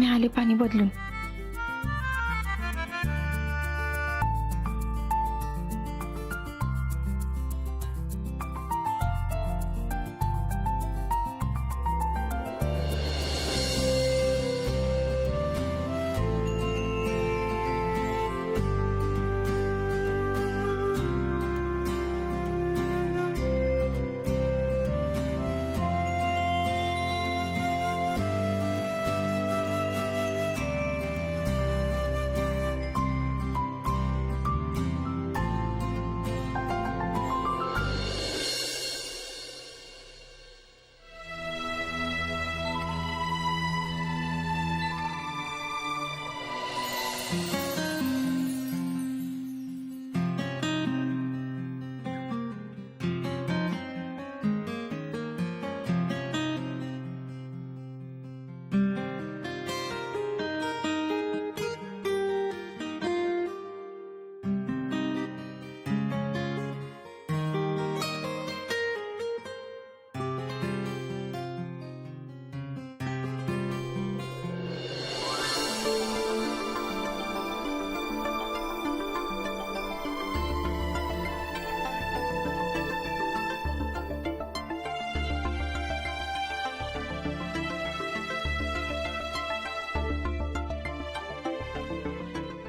मी आले पाणी बदलून.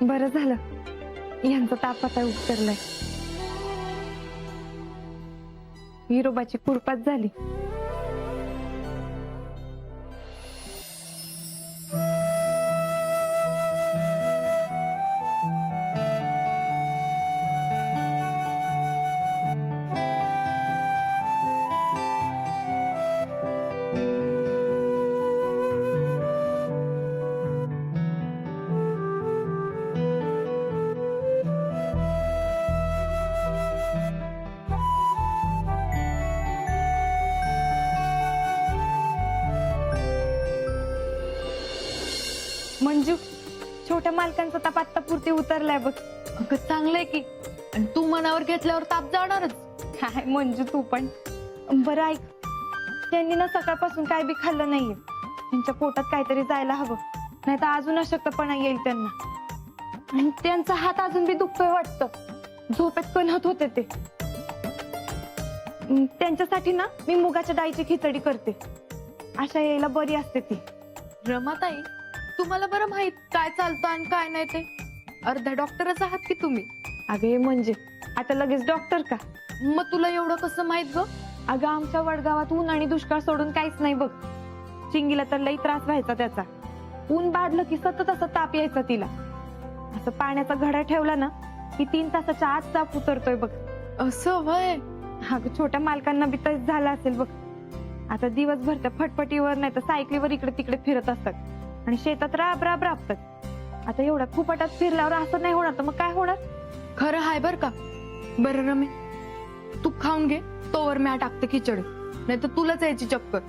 बरं झालं, यांचा ताप आता उतरलाय. विरोबाची कुरपात झाली. मंजू, छोट्या मालकांचा ताप आत्तापुरती उतरलाय बघ. अगं चांगलंय की. आणि तू मनावर घेतल्यावर ताप जाणारच. काय मंजू तू पण. बरं ऐक, त्यांनी ना सकाळपासून काय बी खाल्लं नाहीये. त्यांच्या पोटात काहीतरी जायला हवं, नाही तर अजून अशक्तपणा येईल त्यांना. आणि त्यांचा हात अजून बी दुखतोय वाटतं. झोपेत कणत होते ते. त्यांच्यासाठी ना मी मुगाच्या डाळीची खिचडी करते. अशा यायला बरी असते ती. रमाताई, तुम्हाला बरं माहित काय चालतं आणि काय नाही ते. अर्ध्या डॉक्टरच आहात की तुम्ही. अगं हे म्हणजे आता लगेच डॉक्टर का? मग तुला एवढं कसं माहित ग? अगं आमच्या वडगावात ऊन आणि दुष्काळ सोडून काहीच नाही बघ. चिंगीला तर लई त्रास व्हायचा त्याचा. ऊन बादलं की सतत असं ताप यायचा तिला. असं पाण्याचा घडा ठेवला ना की 3 तासाच्या आत ताप उतरतोय बघ. असं वय? अगं छोट्या मालकांना बी तसंच झालं असेल बघ. आता दिवसभर त्या फटफटीवर नाही तर सायकलीवर इकडे तिकडे फिरत असतात आणि शेतात राब राब राबतात. आता एवढ्या फुपाटात फिरल्यावर असं नाही होणार तर मग काय होणार? खरं हाय बर का. बरं रमे, तू खाऊन घे, तोवर म्या टाकते खिचडी, नाही तर तुलाच यायची चक्कर.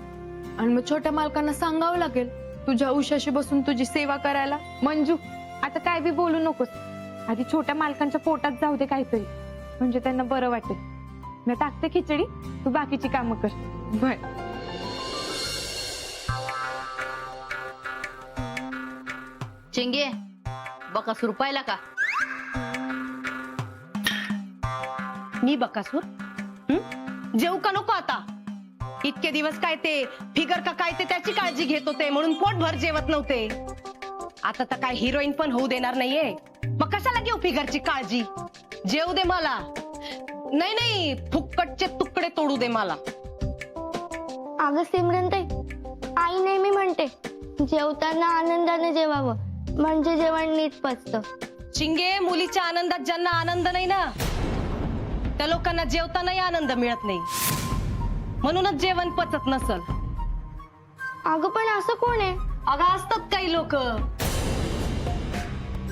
आणि मग छोट्या मालकांना सांगावं लागेल तुझ्या उशाशी बसून तुझी सेवा करायला. मंजू, आता काय बी बोलू नकोस. आधी छोट्या मालकांच्या पोटात जाऊ दे काहीतरी, म्हणजे त्यांना बरं वाटेल. मी टाकते खिचडी, तू बाकीची कामं कर. बर. चिंगे, बकासूर पाहिला का? मी बकासूर? जेवू का नको आता? इतके दिवस काय ते फिगर का काय ते त्याची काळजी घेत होते म्हणून पोटभर जेवत नव्हते. आता तर काय हिरोईन पण होऊ देणार नाहीये. मग कशाला घेऊ फिगरची काळजी? जेवू दे मला. नाही नाही, फुक्कटचे तुकडे तोडू दे मला. अगं सिमरन ताई, आई नेहमी म्हणते जेवताना आनंदाने जेवावं, म्हणजे जेवण नीट पचतं. चिंगे, मुलीच्या आनंदात ज्यांना आनंद नाही ना त्या लोकांना जेवतानाही आनंद मिळत नाही, म्हणूनच जेवण पचत नसल. अगं पण असं कोण आहे? अगं असतात काही लोक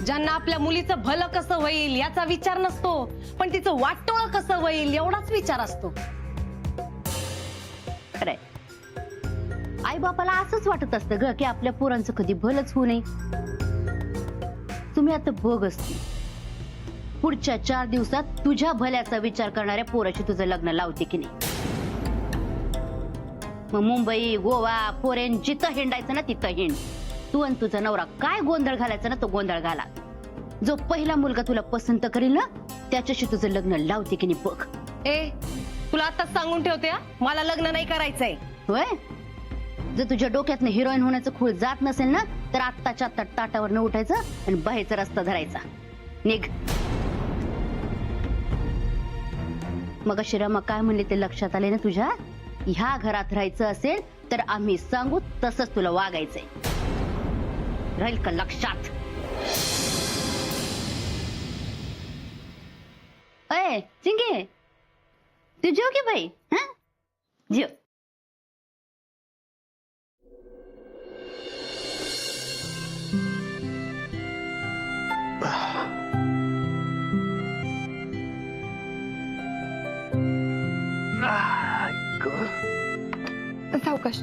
ज्यांना आपल्या मुलीचं भलं कसं होईल याचा विचार नसतो, पण तिचं वाटोळं कसं होईल एवढाच विचार असतो. खरंय, आई बापाला असंच वाटत असतं ग की आपल्या पोरांचं कधी भलंच होऊ नये. तुम्ही आता बघ असते पुढच्या 4 दिवसात तुझ्या भल्याचा विचार करणाऱ्या पोराशी तुझं लग्न लावते की नाही. मग मुंबई गोवा फोरेन जिथं हिंडायचं ना तिथं हिंड, तू आणि तुझा नवरा काय गोंधळ घालायचा ना तो गोंधळ घाला. जो पहिला मुलगा तुला पसंत करेल ना त्याच्याशी तुझं लग्न लावते की नाही बघ. ए तुला आताच सांगून ठेवते हा, मला लग्न नाही करायचंय. होय, जर तुझ्या डोक्यातनं हिरोईन होण्याचं खूळ जात नसेल ना तर आत्ताच्या आत्ता टाटावर न उठायचं आणि बाहेरचा रस्ता धरायचा. निघ. मग शिरामा काय म्हणले ते लक्षात आले ना तुझ्या? ह्या घरात राहायचं असेल तर आम्ही सांगू तसंच तुला वागायचंय. राहील का लक्षात? अय चिंगे, तू जेव की बाई. हा जेव. सावकाश.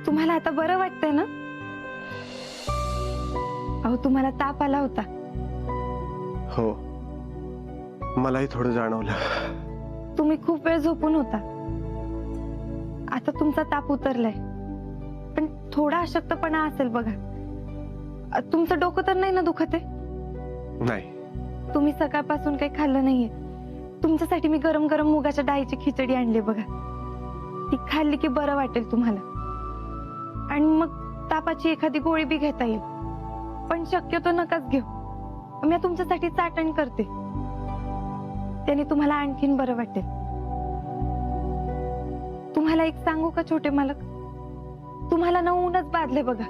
तुम्हाला आता बरं वाटतंय ना? अहो तुम्हाला ताप आला होता. हो, मलाही थोडं जाणवलं. तुम्ही खूप वेळ झोपून होता. आता तुमचा ताप उतरलाय, पण थोडा अशक्तपणा असेल बघा. तुमचं डोकं तर नाही ना दुखत आहे? नाही. तुम्ही सकाळपासून काही खाल्लं नाहीये. तुमच्यासाठी मी गरम गरम मुगाच्या डाळीची खिचडी आणली बघा. ती खाल्ली की बरं वाटेल तुम्हाला, आणि मग तापाची एखादी गोळी बी घेता येईल. पण शक्यतो नकाच घेऊ. मी तुमच्यासाठी चाटण करते, त्याने तुम्हाला आणखीन बरं वाटेल. तुम्हाला एक सांगू का छोटे मालक? तुम्हाला ना ऊनच बाधले बघा.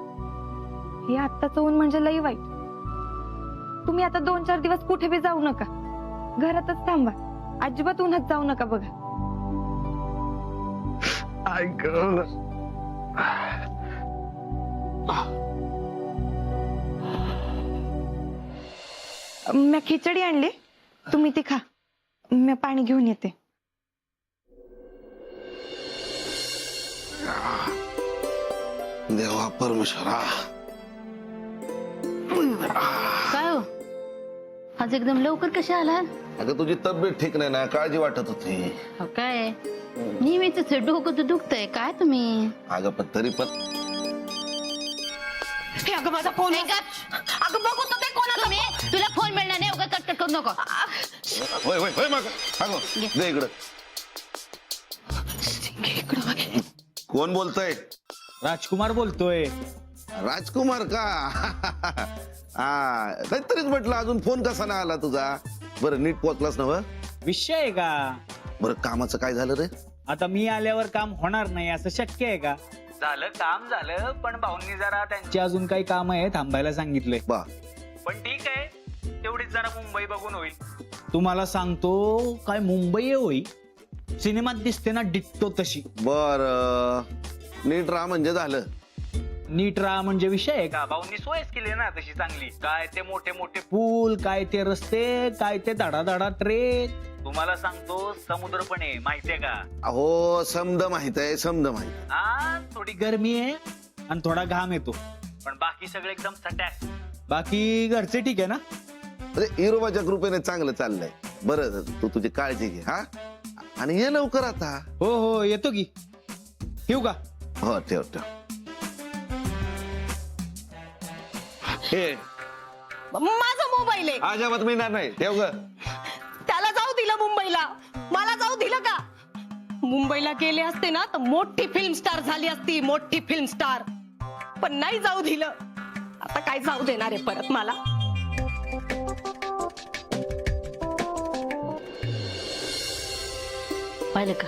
हे आत्ताचं ऊन म्हणजे लई वाईट. तुम्ही आता 2-4 दिवस कुठे बी जाऊ नका, घरातच थांबा. अजिबात उन्हात जाऊ नका बघा. ऐक. मी खिचडी आणली, तुम्ही ती खा. मी पाणी घेऊन येते. देवा परमेश्वरा. काय हो, आज एकदम लवकर कशा आला? अगं तुझी तब्येत ठीक नाही ना, काळजी वाटत होती. अहो, काय नेहमीच डोकं तर दुखतंय काय तुम्ही? अगं पण तरी पण हे अगं माझा फोन. अगं बघू तर ते कोणाचा तुम्ही तुला फोन मिळणार नाही, उगाच कटकट करू नको. होय होय होय मग अगं दे इकडं. कोण बोलतय? राजकुमार बोलतोय. राजकुमार का? हा तरीच म्हटलं अजून फोन कसा नाही आला तुझा. बरं नीट पोहोचलास ना? विषय आहे का? बरं कामाचं काय झालं रे? आता मी आल्यावर काम होणार नाही असं शक्य आहे का? झालं काम झालं, पण भाऊंनी जरा त्यांची अजून काही काम आहे थांबायला सांगितलंय. बा पण ठीक आहे, तेवढीच जरा मुंबई बघून होईल. तुम्हाला सांगतो काय मुंबई आहे होई, सिनेमात दिसते ना डिट्टो तशी. बर नीट राहा म्हणजे झालं. नीट राहा म्हणजे विषय आहे का? भाऊंनी सोयच केली ना तशी चांगली. काय ते मोठे मोठे पूल, काय ते रस्ते, काय ते धडाधडा ट्रेन. तुम्हाला सांगतो समुद्र पण आहे, माहितीये का? अहो समद माहित आहे, समद माहित. हा थोडी गरमी आहे आणि थोडा घाम येतो, पण बाकी सगळं एकदम सटॅक. बाकी घरचे ठीक आहे ना? अरे इरोबाच्या कृपेने चांगलं चाललंय. बरं तू तुझी काळजी घे हा, आणि ये लवकर आता. हो हो येतो की. येऊ का? हो ठेव ठेव. हे माझा मोबाईल आहे. अजिबात मिळणार नाही, ठेव ग. त्याला जाऊ दिलं मुंबईला, मला जाऊ दिलं का? मुंबईला गेले असते ना तर मोठी फिल्म स्टार झाली असती, मोठी फिल्म स्टार. पण नाही जाऊ दिलं. आता काय जाऊ देणार आहे परत मला? पाहिलं का,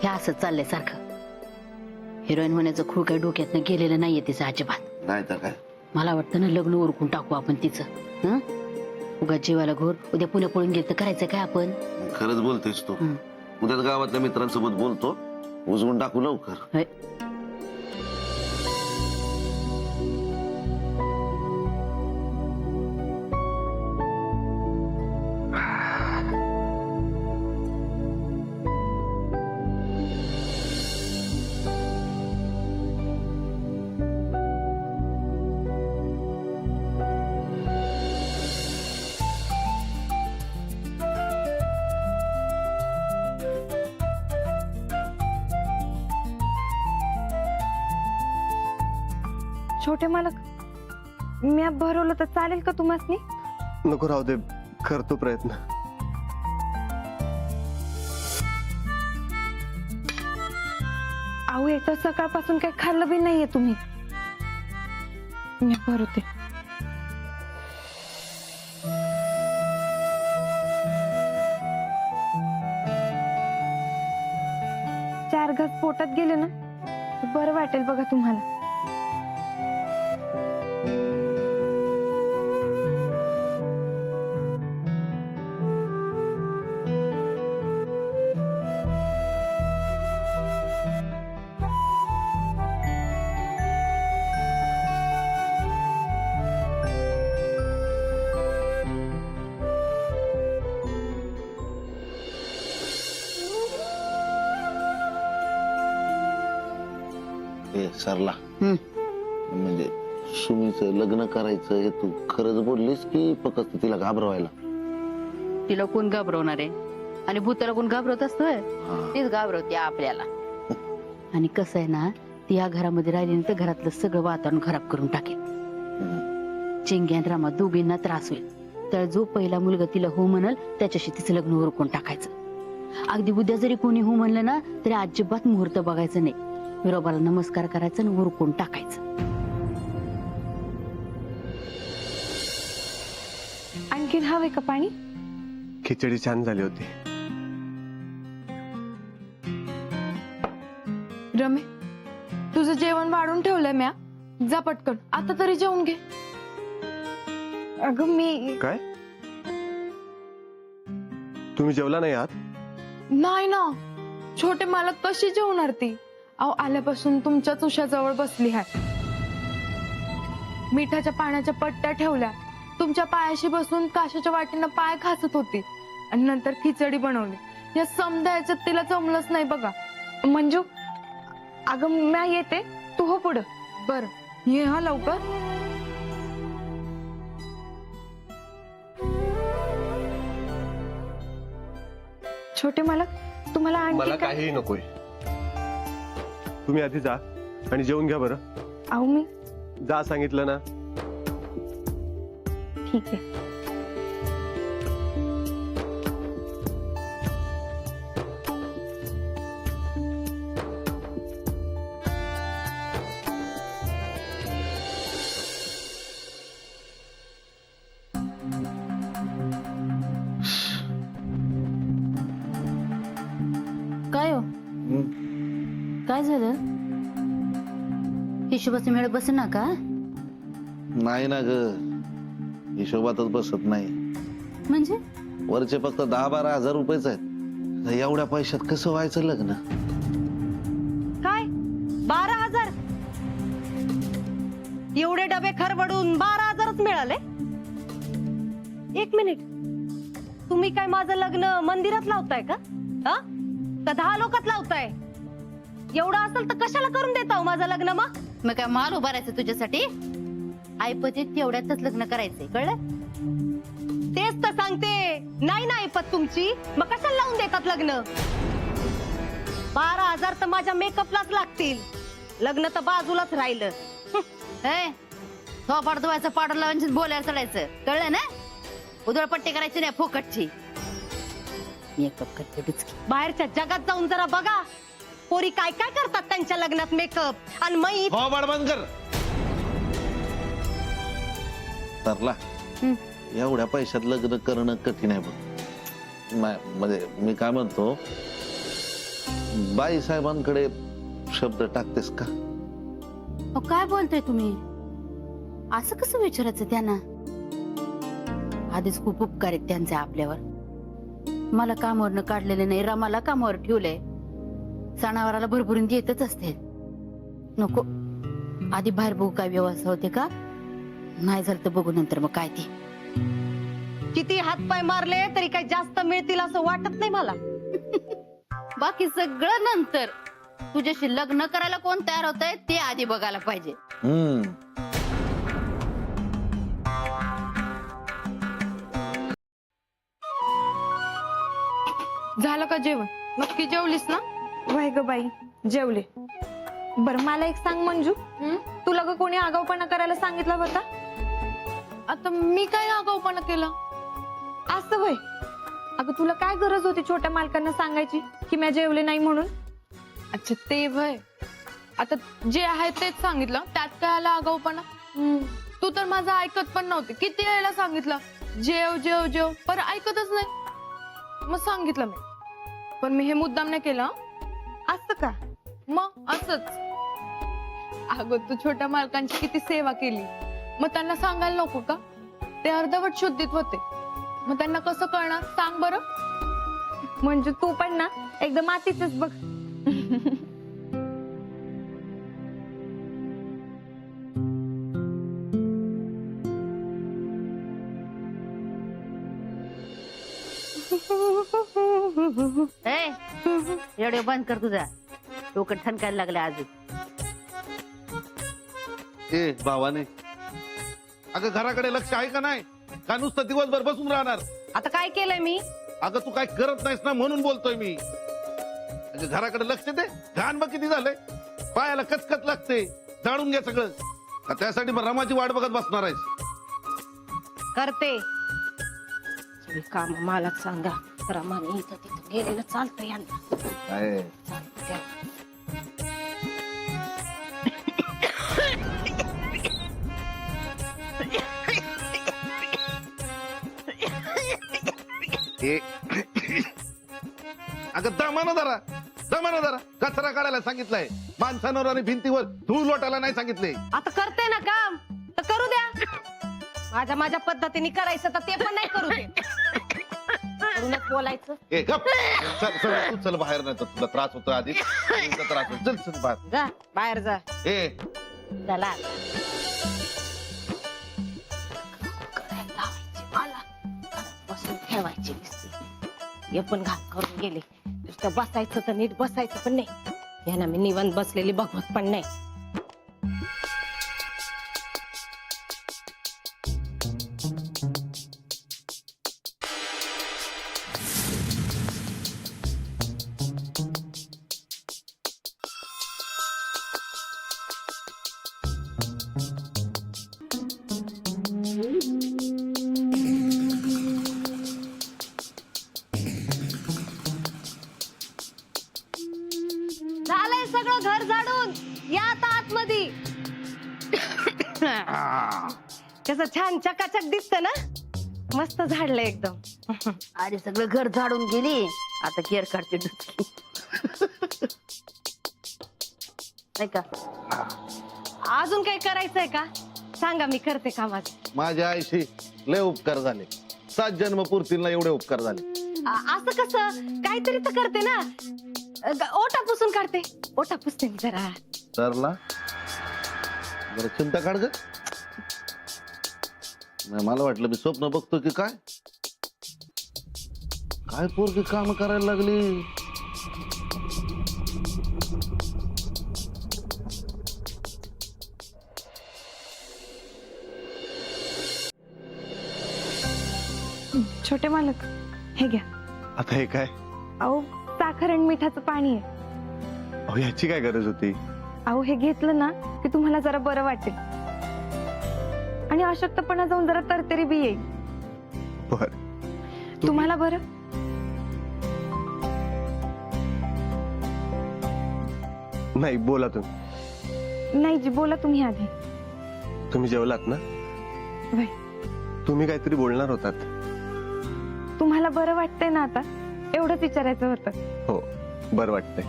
हे असं चाललंय सारखं. हिरोईन होण्याचं खूळ काही डोक्यातनं गेलेलं नाहीये तिचं अजिबात. नाही तर काय. मला वाटतं ना लग्न उरकून टाकू आपण तिचं. हं, उगा जीवाला घोर. उद्या पुण्या पळून गेलं तर करायचं काय आपण? खरंच बोलतेस तू. हं. उद्याच गावातल्या मित्रांसोबत बोलतो, उजवून टाकू लवकर. होय. छोटे मालक, मी भरवलं तर चालेल का तुम्हाला? नको राहू दे, करतो प्रयत्न. अहो एक तर सकाळपासून काही खाल्लं बी नाहीये तुम्ही. मी भरवते. चार घास पोटात गेले ना तर बरं वाटेल बघा तुम्हाला. हे सरला, हम्म. म्हणजे सुमीचं लग्न करायचं हे तू खरंच बोललीस की फक्त तिला घाबरवायला? तिला कोण घाबरवणार आहे? आणि भूताला कोण घाबरवत असतोय? हा. तीच घाबरवते आपल्याला. आणि कसं आहे ना, ती या घरामध्ये राहिली तर घरातलं सगळं वातावरण खराब करून टाकेल. चिंग्या आणि रामा दोघींना त्रास होईल. तर जो पहिला मुलगा तिला हो म्हणल त्याच्याशी तिचं लग्न उरकून टाकायचं. अगदी उद्या जरी कोणी हो म्हणलं ना तरी अजिबात मुहूर्त बघायचं नाही. विरोबाला नमस्कार करायचा आणि उरकून टाकायचं. आणखीन हवे का पाणी? खिचडी छान झाली होती. रमे, तुझं जेवण वाढून ठेवलंय म्या. जा पटकन आता तरी जेवून घे. अगं मी काय? तुम्ही जेवला नाही आहात? नाही ना, छोटे मालक कशी जेवणार ती? अहो आल्यापासून तुमच्याच उशाजवळ बसली आहे. मिठाच्या पाण्याच्या पट्ट्या ठेवल्या, तुमच्या पायाशी बसून काशाच्या वाटीनं पाय खासत होती आणि नंतर खिचडी बनवली. या समजा याच्यात तिला जमलंच नाही बघा. मंजू, अगं मी येते, तू हो पुढं. बर ये हा लवकर. छोटे मालक, तुम्हाला मला आणखी काय? काहीही नकोय. तुम्ही आधी जा आणि जेवून घ्या बरं. अहो मी जा सांगितलं ना. ठीक आहे. काय हो, काय झालं? हिशोबाचं मिळत बस ना का? नाही ना ग, हिशोबातच बसत नाही. म्हणजे वरचे फक्त 10-12 हजार रुपयेच आहेत. एवढ्या पैशात कसं व्हायचं लग्न? काय 12,000? एवढे डबे खरवडून 12,000च मिळाले? एक मिनिट, तुम्ही काय माझं लग्न मंदिरात लावताय का? हा? का 10 लोकात लावताय? एवढं असेल तर कशाला करून देता हो माझं लग्न? मग काय माल उभारायचं तुझ्यासाठी? ऐपतीत तेवढ्यातच लग्न करायचंय, कळलं? तेच तर सांगते, नाही ना ऐपत तुमची, मग कशाला लावून देतात लग्न? 12,000 तर माझ्या मेकअपलाच लागतील. लग्न तर बाजूलाच राहिलं. थोपाड धुवायचं, पावडर लावायचं, बोलायला चढायचं, कळलं ना? उधळपट्टी करायची नाही फुकटची. मेकअप करते डुचकी. बाहेरच्या जगात जाऊन जरा बघा, पोरी काय काय करतात त्यांच्या लग्नात मेकअप. आणि मी हो बंद कर. सरला, एवढ्या पैशात लग्न करणं कठीण आहे बघ. म्हणजे मी काय म्हणतो, बाई साहेबांकडे शब्द टाकतेस का? काय बोलतोय तुम्ही? असं कसं विचारायचं त्यांना? आधीच खूप उपकार आहेत त्यांचे आपल्यावर. मला कामावरनं काढलेले नाही, रमाला कामावर ठेवलंय. सणावाराला भरभरून येतच असते. नको, आधी बाहेर बघू काय व्यवस्था होते का. नाही झालं तर बघू नंतर मग काय ते. किती हातपाय मारले तरी काही जास्त मिळतील असं वाटत नाही मला. बाकी सगळं नंतर. तुझ्याशी लग्न करायला कोण तयार होत आहे ते आधी बघायला पाहिजे. झालं का जेवण? नक्की जेवलीस ना? वय ग बाई, जेवले. बरं मला एक सांग मंजू, तुला ग कोणी आगाऊपणा करायला सांगितला होता? आता मी काय आगाऊपणा केला? असं होय. अगं तुला काय गरज होती छोट्या मालकांना सांगायची की मी जेवले नाही म्हणून? अच्छा ते भय. आता जे आहे तेच सांगितलं, त्यात काय आला आगाऊपणा? तू तर माझं ऐकत पण नव्हती. किती वेळेला सांगितलं जेव जेव जेव, पर ऐकतच नाही. मग सांगितलं मी, पण मी हे मुद्दाम नाही केलं. असं का? मग असंच. अगं तू छोट्या मालकांची किती सेवा केली, मग त्यांना सांगायला नको का? ते अर्धवट शुद्धीत होते, मग त्यांना कसं कळणार सांग बरं? म्हणजे तू पण ना एकदम मातीचंच बघ. रेडिओ बंद कर तुझा, डोकं ठणकायला लागलं अजून. ए भावाने, अगं घराकडे लक्ष आहे का नाही? का नुसतं दिवसभर बसून राहणार? आता काय केलंय मी? अगं तू काय करत नाहीस ना म्हणून बोलतोय मी. अगं घराकडे लक्ष दे. घाण बघ किती झालंय, पायाला कचकच लागते. जाळून घ्या सगळं. का त्यासाठी मग रमाची वाट बघत बसणार आहेस? करते सगळी काम मलाच सांगा. रमाने इथं तिथं गेलेलं चालतं यांना. काय चालतं. हे अगं दमाना जरा कचरा काढायला सांगितलंय. माणसांवर आणि भिंतीवर धूळ लोटायला नाही सांगितले. आता करते ना काम, तर करू द्या. माझ्या पद्धतीने करायचं तर ते पण नाही करू दे. करूनच बोलायचं. ए गप. चल चल तू चल बाहेर, नाही तर तुला त्रास होतो आधी. तुला त्रास होतो. चल चल बाहेर. जा बाहेर जा. ए चला बसून ठेवायची दिसते. हे पण घात करून गेले. नुसतं बसायचं तर नीट बसायचं पण नाही. यांना मी निवांत बसलेली बघवत पण नाही. झालंय सगळं घर झाडून. या आता आतमध्ये. कसं छान चकाचक दिसत ना. मस्त झाडलंय एकदम. आणि सगळं घर झाडून गेली, आता केअर काढते डुचकी. नाही का? अजून काही करायचंय का सांगा, मी करते कामाचं. माझ्या आईशी लय उपकार झाले. 7 जन्म पूर्तीला एवढे उपकार झाले. असं कसं? काहीतरी तर करते ना. ओटा पुसून काढते. ओटा पुसते मी जरा. तरला जरा चिंता काढ ग. नाही, मला वाटलं मी स्वप्न बघतो की काय. काय पोरगी काम करायला लागली. छोटे मालक हे घ्या. आता हे काय? अहो साखर आणि मिठाचं पाणी आहे. अहो याची काय गरज होती? अहो हे घेतलं ना की तुम्हाला जरा बरं वाटेल आणि अशक्तपणा जाऊन जरा तरतरी बी येईल. बर तुम्हाला बरं? नाही, बोला तुम्ही. नाही जी, बोला तुम्ही आधी. तुम्ही जेवलात ना? वय. तुम्ही काहीतरी बोलणार होतात. तुम्हाला बरं वाटतंय ना आता? एवढंच विचारायचं होतं. हो, बरं वाटतंय.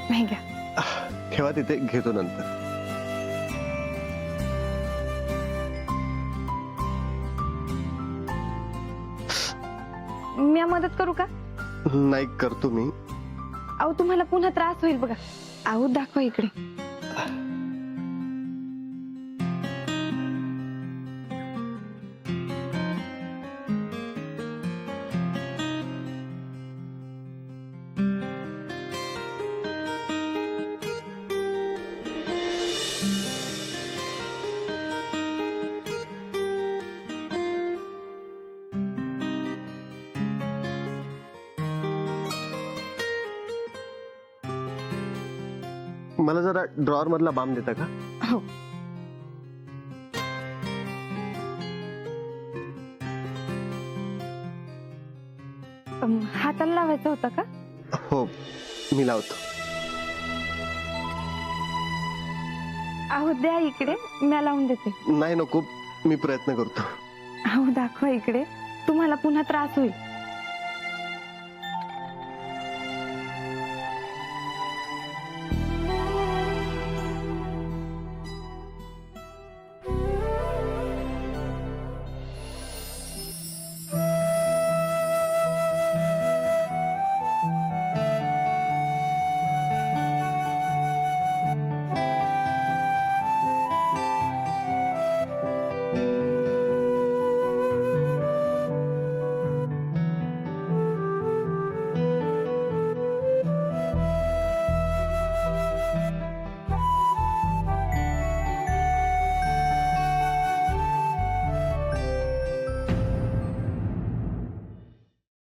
नाही घ्या. ठेवा तिथे, घेतो नंतर. मी मदत करू का? नाही, करतो मी. अहो तुम्हाला पुन्हा त्रास होईल बघा. अहो दाखवा इकडे. मला जरा ड्रॉअर मधला बाम देता का? हो. हाताला लावायचा होता का? हो, मी लावतो. अहो द्या इकडे, मी लावून देते. नाही नको, मी प्रयत्न करतो. अहो दाखवा इकडे, तुम्हाला पुन्हा त्रास होईल.